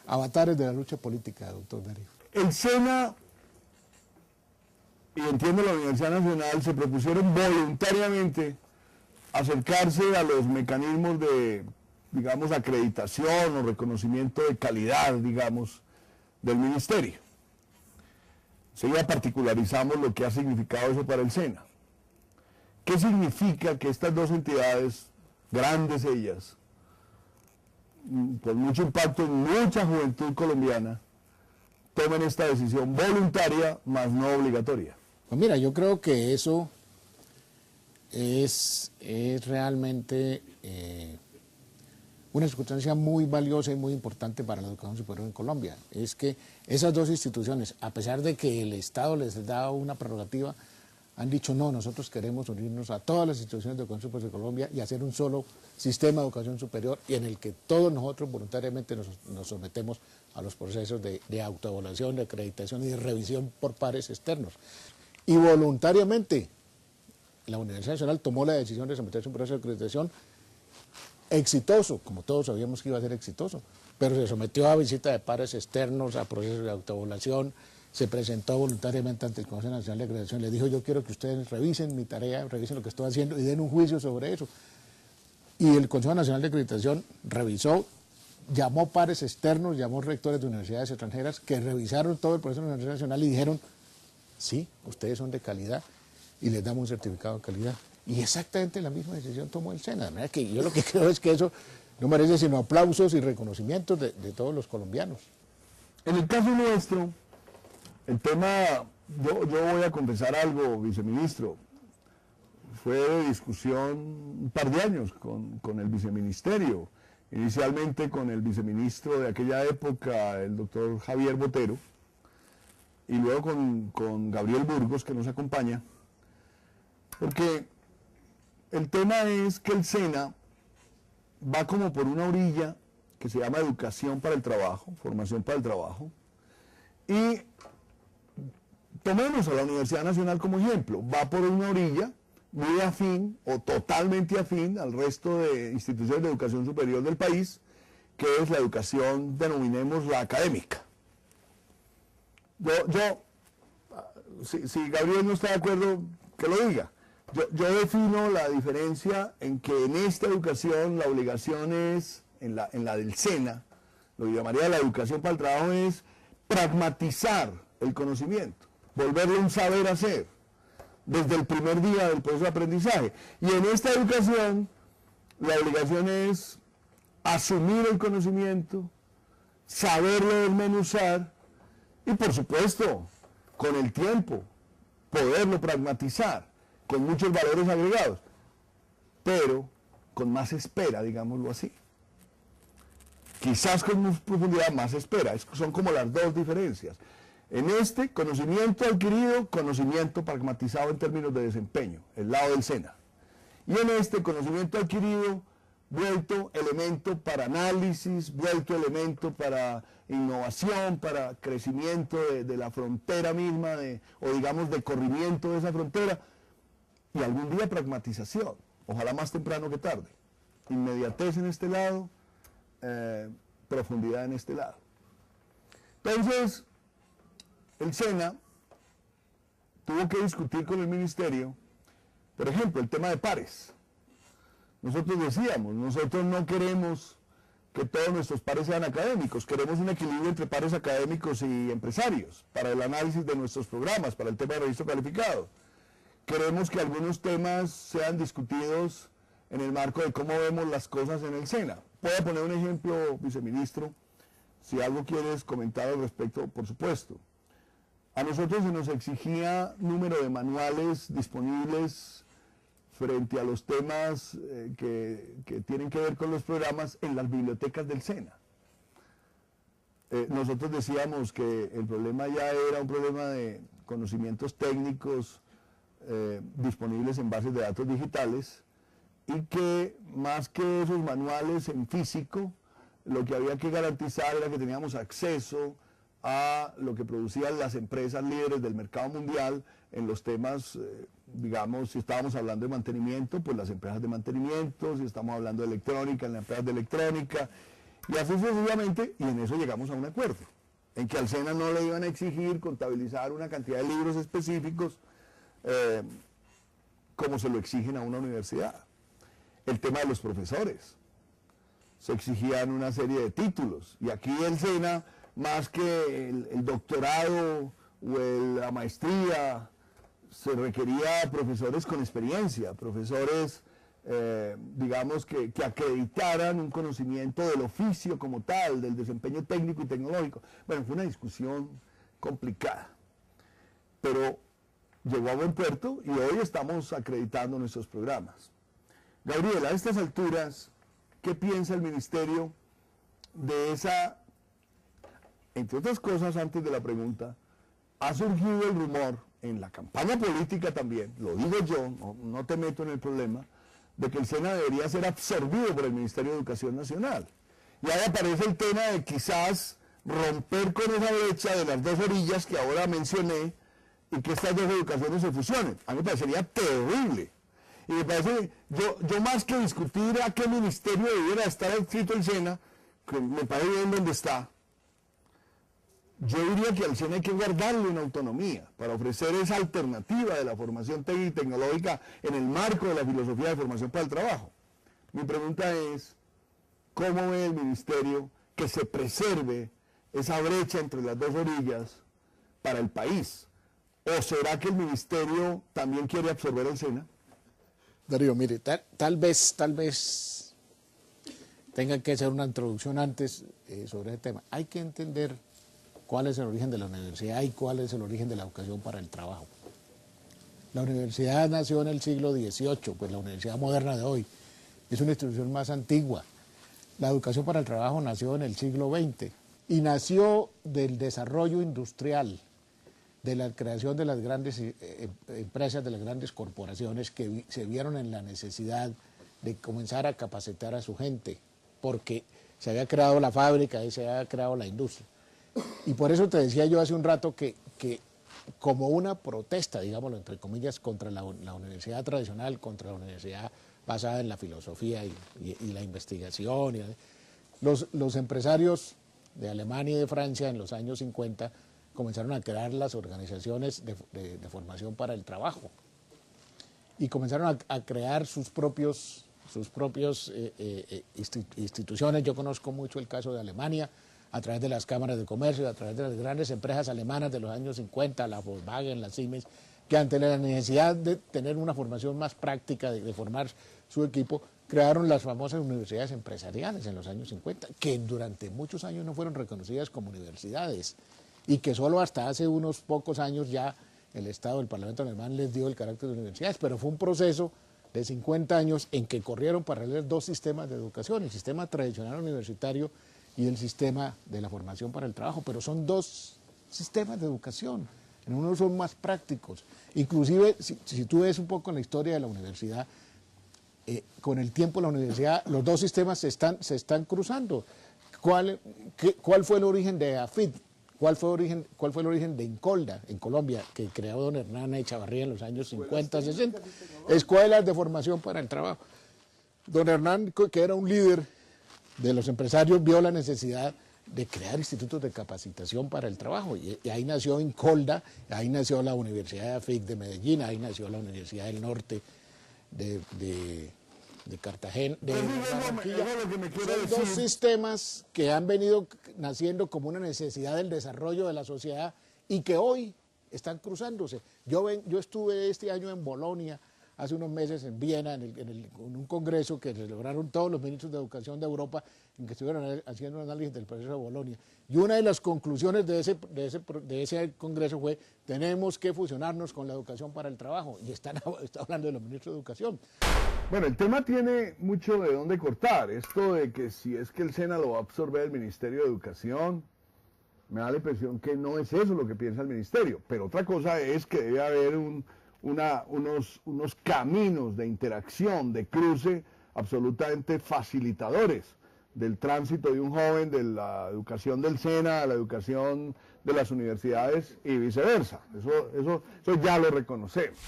avatares de la lucha política, doctor Darío. El SENA, y entiendo la Universidad Nacional, se propusieron voluntariamente acercarse a los mecanismos de, digamos, acreditación o reconocimiento de calidad, digamos, del ministerio. Enseguida particularizamos lo que ha significado eso para el SENA. ¿Qué significa que estas dos entidades, grandes ellas, con mucho impacto en mucha juventud colombiana, tomen esta decisión voluntaria, más no obligatoria? Pues mira, yo creo que eso es realmente una circunstancia muy valiosa y muy importante para la educación superior en Colombia. Es que esas dos instituciones, a pesar de que el Estado les da una prerrogativa, han dicho no, nosotros queremos unirnos a todas las instituciones de educación superior de Colombia y hacer un solo sistema de educación superior y en el que todos nosotros voluntariamente nos sometemos a los procesos de autoevaluación, de acreditación y de revisión por pares externos. Y voluntariamente la Universidad Nacional tomó la decisión de someterse a un proceso de acreditación exitoso, como todos sabíamos que iba a ser exitoso, pero se sometió a visita de pares externos, a procesos de autoevaluación, se presentó voluntariamente ante el Consejo Nacional de Acreditación, le dijo yo quiero que ustedes revisen mi tarea, revisen lo que estoy haciendo y den un juicio sobre eso. Y el Consejo Nacional de Acreditación revisó, llamó pares externos, llamó rectores de universidades extranjeras que revisaron todo el proceso de la Universidad Nacional y dijeron sí, ustedes son de calidad y les damos un certificado de calidad. Y exactamente la misma decisión tomó el SENA. De manera que yo lo que creo es que eso no merece sino aplausos y reconocimientos de todos los colombianos. En el caso nuestro, el tema, yo voy a confesar algo, viceministro, fue de discusión un par de años con el viceministerio, inicialmente con el viceministro de aquella época, el doctor Javier Botero, y luego con Gabriel Burgos, que nos acompaña, porque el tema es que el SENA va como por una orilla que se llama educación para el trabajo, formación para el trabajo, y tomemos a la Universidad Nacional como ejemplo, va por una orilla muy afín o totalmente afín al resto de instituciones de educación superior del país, que es la educación, denominemos la académica. Si Gabriel no está de acuerdo, que lo diga. Yo defino la diferencia en que en esta educación la obligación es, en la del SENA, lo que llamaría la educación para el trabajo, es pragmatizar el conocimiento, volverlo un saber hacer, desde el primer día del proceso de aprendizaje. Y en esta educación, la obligación es asumir el conocimiento, saberlo desmenuzar y, por supuesto, con el tiempo, poderlo pragmatizar, con muchos valores agregados, pero con más espera, digámoslo así. Quizás con más profundidad, más espera. Son como las dos diferencias. En este, conocimiento adquirido, conocimiento pragmatizado en términos de desempeño, el lado del SENA. Y en este, conocimiento adquirido, vuelto elemento para análisis, vuelto elemento para innovación, para crecimiento de la frontera misma, o digamos de corrimiento de esa frontera, y algún día pragmatización, ojalá más temprano que tarde. Inmediatez en este lado, profundidad en este lado. Entonces, el SENA tuvo que discutir con el ministerio, por ejemplo, el tema de pares. Nosotros decíamos, nosotros no queremos que todos nuestros pares sean académicos, queremos un equilibrio entre pares académicos y empresarios, para el análisis de nuestros programas, para el tema de registro calificado. Queremos que algunos temas sean discutidos en el marco de cómo vemos las cosas en el SENA. Voy a poner un ejemplo, viceministro, si algo quieres comentar al respecto, por supuesto. A nosotros se nos exigía número de manuales disponibles frente a los temas que tienen que ver con los programas en las bibliotecas del SENA. Nosotros decíamos que el problema ya era un problema de conocimientos técnicos disponibles en bases de datos digitales y que más que esos manuales en físico, lo que había que garantizar era que teníamos acceso a lo que producían las empresas líderes del mercado mundial en los temas, digamos, si estábamos hablando de mantenimiento, pues las empresas de mantenimiento, si estamos hablando de electrónica, en las empresas de electrónica, Y así sucesivamente, y en eso llegamos a un acuerdo, en que al SENA no le iban a exigir contabilizar una cantidad de libros específicos como se lo exigen a una universidad. El tema de los profesores, se exigían una serie de títulos, y aquí el SENA, más que el doctorado o la maestría, se requería profesores con experiencia, profesores, digamos, que acreditaran un conocimiento del oficio como tal, del desempeño técnico y tecnológico. Bueno, fue una discusión complicada, pero llegó a buen puerto y hoy estamos acreditando nuestros programas. Gabriela, a estas alturas, ¿qué piensa el ministerio de esa, entre otras cosas, antes de la pregunta, ha surgido el rumor en la campaña política también, lo digo yo, no te meto en el problema, de que el SENA debería ser absorbido por el Ministerio de Educación Nacional? Y ahí aparece el tema de quizás romper con esa brecha de las dos orillas que ahora mencioné y que estas dos educaciones se fusionen. A mí me parecería terrible. Y me parece, yo más que discutir a qué ministerio debiera estar adscrito el SENA, que me parece bien donde está, yo diría que al SENA hay que guardarle una autonomía para ofrecer esa alternativa de la formación técnica y tecnológica en el marco de la filosofía de formación para el trabajo. Mi pregunta es, ¿cómo ve el ministerio que se preserve esa brecha entre las dos orillas para el país? ¿O será que el ministerio también quiere absorber el SENA? Darío, mire, tal vez tenga que hacer una introducción antes sobre ese tema. Hay que entender cuál es el origen de la universidad y cuál es el origen de la educación para el trabajo. La universidad nació en el siglo XVIII, pues la universidad moderna de hoy es una institución más antigua. La educación para el trabajo nació en el siglo XX y nació del desarrollo industrial, de la creación de las grandes empresas, de las grandes corporaciones que se vieron en la necesidad de comenzar a capacitar a su gente, porque se había creado la fábrica y se había creado la industria. Y por eso te decía yo hace un rato que como una protesta, digámoslo entre comillas, contra la universidad tradicional, contra la universidad basada en la filosofía y la investigación, los empresarios de Alemania y de Francia en los años 50 comenzaron a crear las organizaciones de formación para el trabajo y comenzaron a crear sus propios instituciones. Yo conozco mucho el caso de Alemania, a través de las cámaras de comercio, a través de las grandes empresas alemanas de los años 50, la Volkswagen, la Siemens, que ante la necesidad de tener una formación más práctica, de formar su equipo, crearon las famosas universidades empresariales en los años 50, que durante muchos años no fueron reconocidas como universidades, y que solo hasta hace unos pocos años ya el Estado, el Parlamento alemán les dio el carácter de universidades, pero fue un proceso de 50 años en que corrieron paralelos dos sistemas de educación, el sistema tradicional universitario y el sistema de la formación para el trabajo, pero son dos sistemas de educación, en uno son más prácticos. Inclusive, si tú ves un poco la historia de la universidad, con el tiempo la universidad, los dos sistemas se están cruzando. ¿Cuál fue el origen de AFID? ¿Cuál fue el origen de Incolda, en Colombia, que creó don Hernán Echavarría en los años 50, 60? Escuelas de formación para el trabajo. Don Hernán, que era un líder de los empresarios, vio la necesidad de crear institutos de capacitación para el trabajo, y ahí nació Incolda, ahí nació la Universidad de AFIC de Medellín, ahí nació la Universidad del Norte de Cartagena, de Barranquilla. Son dos sistemas que han venido naciendo como una necesidad del desarrollo de la sociedad y que hoy están cruzándose. Yo estuve este año en Bolonia, hace unos meses en Viena, en un congreso que celebraron todos los ministros de educación de Europa, en que estuvieron haciendo un análisis del proceso de Bolonia. Y una de las conclusiones de ese congreso fue: tenemos que fusionarnos con la educación para el trabajo. Y está hablando de los ministros de educación. Bueno, el tema tiene mucho de dónde cortar. Esto de que si es que el SENA lo va a absorber el Ministerio de Educación, me da la impresión que no es eso lo que piensa el ministerio. Pero otra cosa es que debe haber unos caminos de interacción, de cruce absolutamente facilitadores del tránsito de un joven de la educación del SENA a la educación de las universidades y viceversa. Eso ya lo reconocemos.